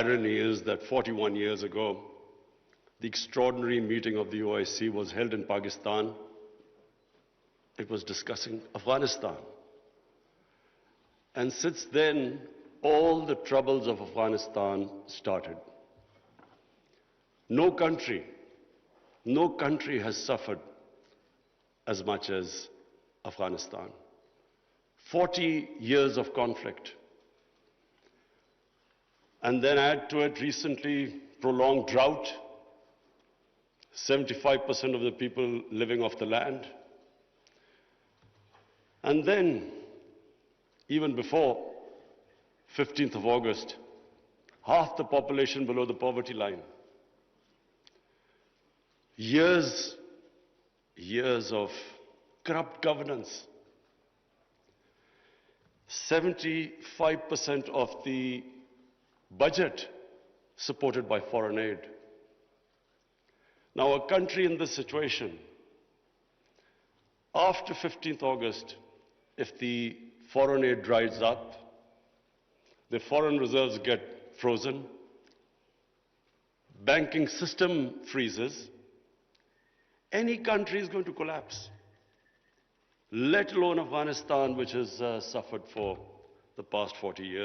irony is that 41 years ago, the extraordinary meeting of the OIC was held in Pakistan. It was discussing Afghanistan. And since then, all the troubles of Afghanistan started. No country has suffered as much as Afghanistan. 40 years of conflict. And then add to it recently prolonged drought, 75% of the people living off the land. And then, even before 15th of August, half the population below the poverty line. Years of corrupt governance. 75% of the budget supported by foreign aid. Now, a country in this situation, after 15th August, if the foreign aid dries up, the foreign reserves get frozen, banking system freezes, any country is going to collapse, let alone Afghanistan, which has suffered for the past 40 years.